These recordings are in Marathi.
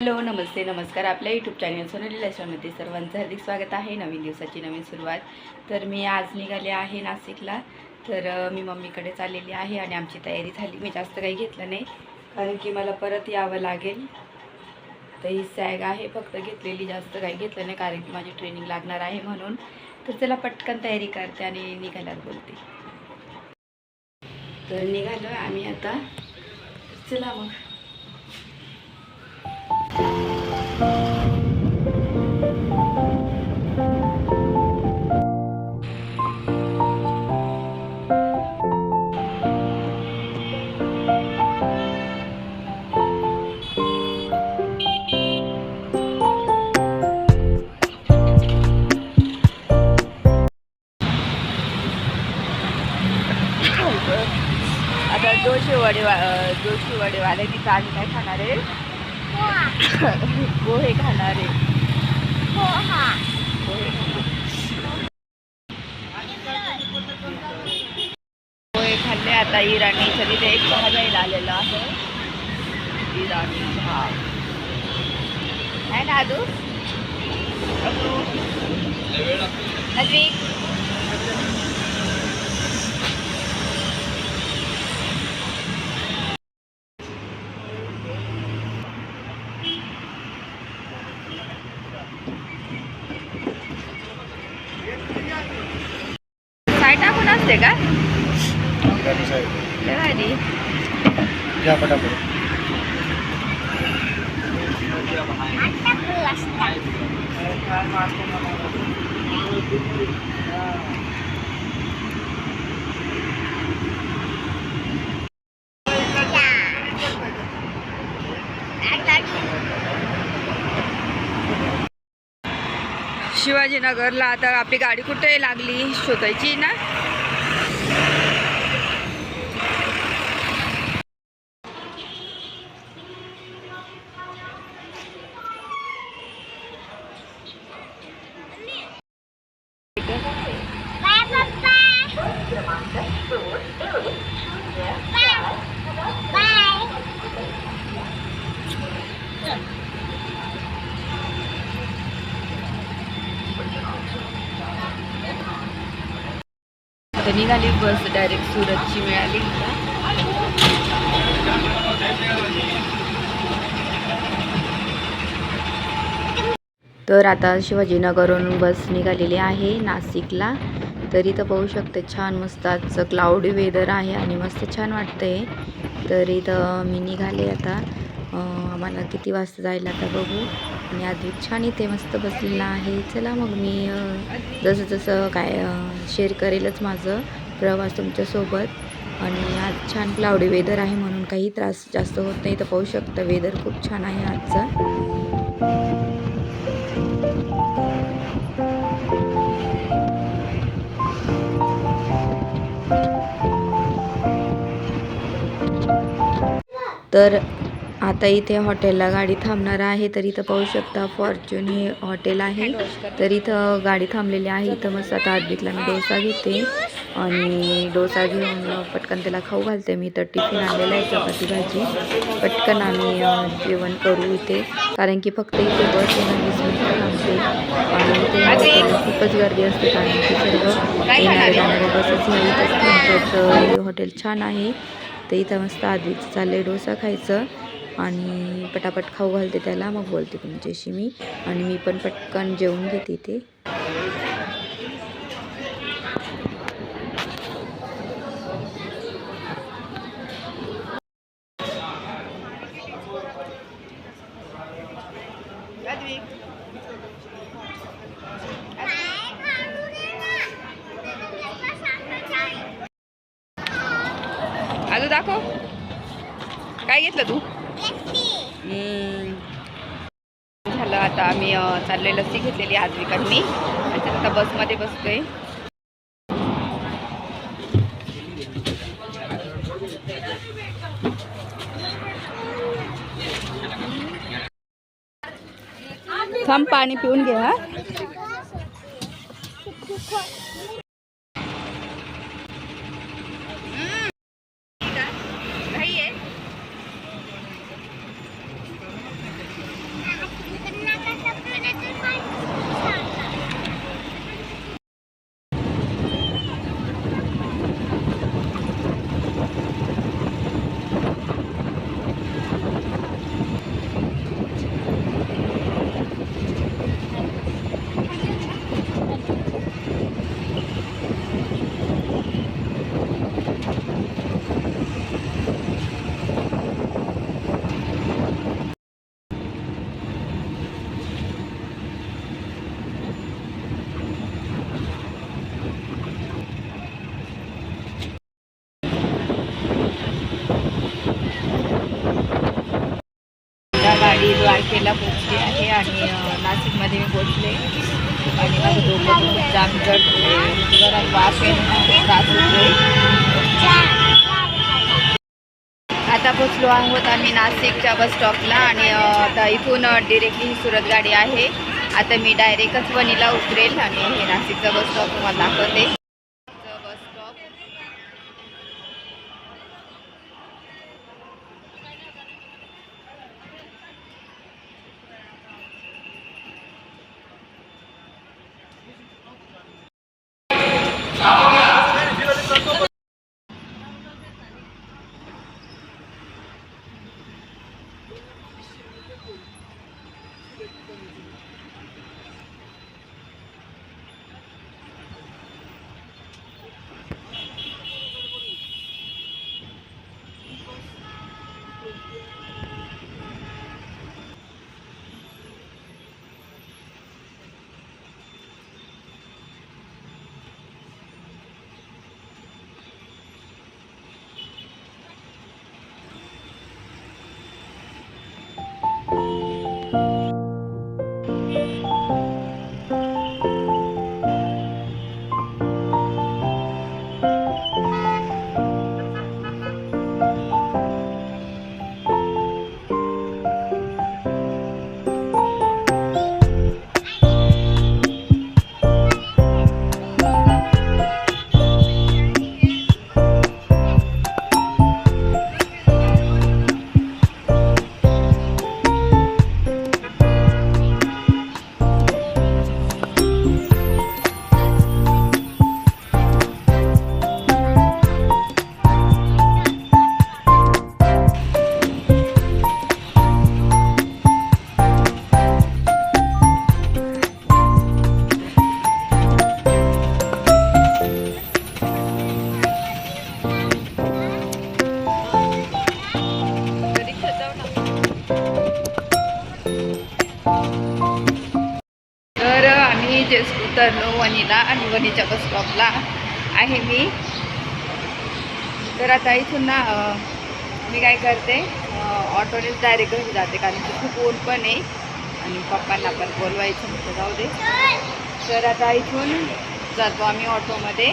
हॅलो, नमस्ते, नमस्कार. आपल्या यूट्यूब चॅनल सोनाली लाईफस्टाईलमध्ये सर्वांचं हार्दिक स्वागत आहे. नवीन दिवसाची नवीन सुरुवात. तर मी आज निघाले आहे नाशिकला. तर मी मम्मीकडे चाललेली आहे आणि आमची तयारी झाली. मी जास्त काही घेतलं नाही कारण की मला परत यावं लागेल. तर ही सॅग आहे फक्त घेतलेली, जास्त काही घेतलं नाही कारण की माझी ट्रेनिंग लागणार आहे म्हणून. तर चला पटकन तयारी करते आणि निघाल्यावर बोलते. तर निघालो आम्ही आता. चला मग. आता जोशीवाडीवाले तिथं आम्ही काय खाणार आहे? पोहे खाणार आहे. पोहे खाल्ले. आता इराणीच्या तिथे एक चहा घ्यायला आलेला आहे. इराणी चहा आहे ना आदू? साय टाकून असते का? शिवाजीनगरला आता आपली गाडी कुठे लागली शोधायची ना. आता निघाली बस डायरेक्ट सुरतची मिळाली. तर आता शिवाजीनगरवरून बस निघालेली आहे नाशिकला. तर इथं पाहू शकते छान मस्त आजचं क्लाउडी वेदर आहे आणि मस्त छान वाटतंय. तर इथं मी निघाले आता. आम्हाला किती वाजता जायला आता बघू. आणि आधी छान इथे मस्त बसलेला आहे. चला मग मी जसं जसं काय शेअर करेलच माझं प्रवास तुमच्यासोबत. आणि आज छान क्लाउडी वेदर आहे म्हणून काही त्रास जास्त होत नाही. तर पाहू शकता वेदर खूप छान आहे आजचं. तर आता इथे हॉटेलला गाडी थांबणार आहे. तर इथं पाहू शकता फॉर्च्यून हे हॉटेल आहे. तर इथं गाडी थांबलेली आहे. इथं मस्त आता आदबीतला मी डोसा घेते आणि डोसा घेऊन पटकन त्याला खाऊ घालते. मी तर टिफिन आणलेला आहे, चपाती भाजी. पटकन आम्ही जेवण करू इथे कारण की फक्त इथे बस 20 मिनिटं थांबते आणि इथे खूपच गर्दी असते कारण की सर्व येणारे जाणारे बसेस इथंच थांबतात. हे हॉटेल छान आहे. तर इथं मस्त आधीच चालले डोसा खायचं आणि पटापट खाऊ घालते त्याला. मग बोलते तुमच्याशी मी. आणि मी पण पटकन जेवून घेते ते. आजू दाखव काय घेतलं तू. झालं आता आम्ही चाललोय. लस्सी घेतलेली आज विकांनी. आता बसमध्ये बसतोय. थांब पाणी पिऊन घे. हा तारखेला पोचली आहे आणि नाशिकमध्ये मी पोचले आणि माझं डोकं खूप जाम जड घरात वास त्रास होतो. आता पोचलो आहोत आम्ही नाशिकच्या बस स्टॉपला आणि आता इथून डिरेक्टली ही सुरत गाडी आहे. आता मी डायरेक्टच वणीला उतरेल आणि हे नाशिकचा बस स्टॉप तुम्हाला दाखवते. बस स्टॉप जस्ट उतरलो वणीला आणि वणीच्या बस स्टॉपला आहे मी. तर आता इथून ना मी काय करते ऑटोनेच डायरेक्ट घरी जाते कारण की खूप ऊन पण आहे आणि पप्पांना पण बोलवायचं म्हटलं जाऊ दे. तर आता इथून जातो आम्ही ऑटोमध्ये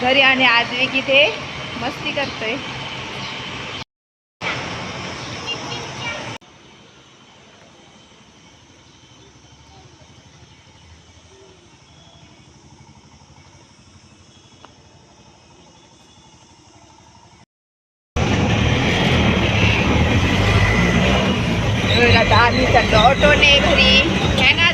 घरी आणि आद्विक इथे मस्ती करतोय. आता आम्ही चाललो ऑटोने घरी है ना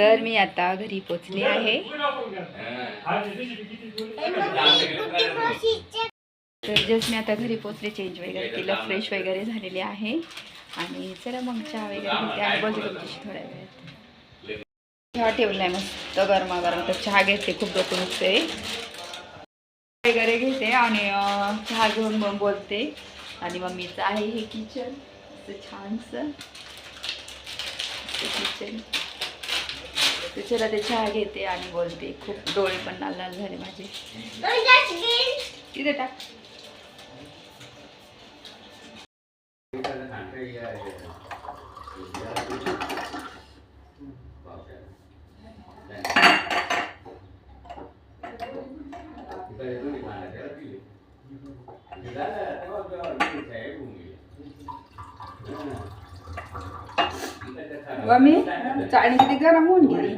तर मी आता घरी पोचले आहे. तर जस्ट मी आता घरी पोचले, चेंज वगैरे केलं, फ्रेश वगैरे झालेले आहे आणि चला मग चहा वगैरे घेते आणि बोलते तुमच्याशी थोड्या वेळात. चहा ठेवलाय मस्त गरमागरम, तर चहा घेते, खूप डोकं दुखते वगैरे घेते आणि चहा घेऊन मग बोलते. आणि मम्मीचं आहे हे किचन असं छानसं किचन. तर चला ते चहा घेते आणि बोलते. खूप डोळे पण लाल लाल झाले माझे. तिथे टाक. मम्मी चाळणी किती गरम होऊन गेली.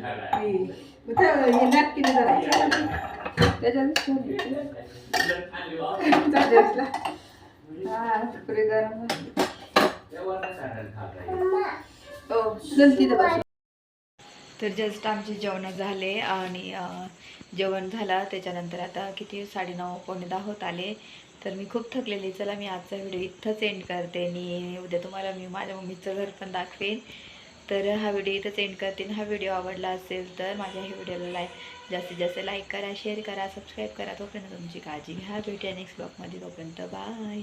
तर जस्ट आमचे जेवण झाले आणि जेवण झालं त्याच्यानंतर आता किती 9:30 पावणे 10 होत आले. तर मी खूप थकलेली. चला मी आजचा व्हिडिओ इथंच एंड करते आणि उद्या तुम्हाला मी माझ्या मम्मीचं घर पण दाखवेन. तर हा व्हिडिओ इथंच एंड करते. हा व्हिडिओ आवडला असेल तर माझ्या हे व्हिडिओला जास्तीत जास्त लाईक करा, शेअर करा, सबस्क्राईब करा. तोपर्यंत तुमची काळजी घ्या. भेटूया नेक्स्ट ब्लॉगमध्ये. तोपर्यंत बाय.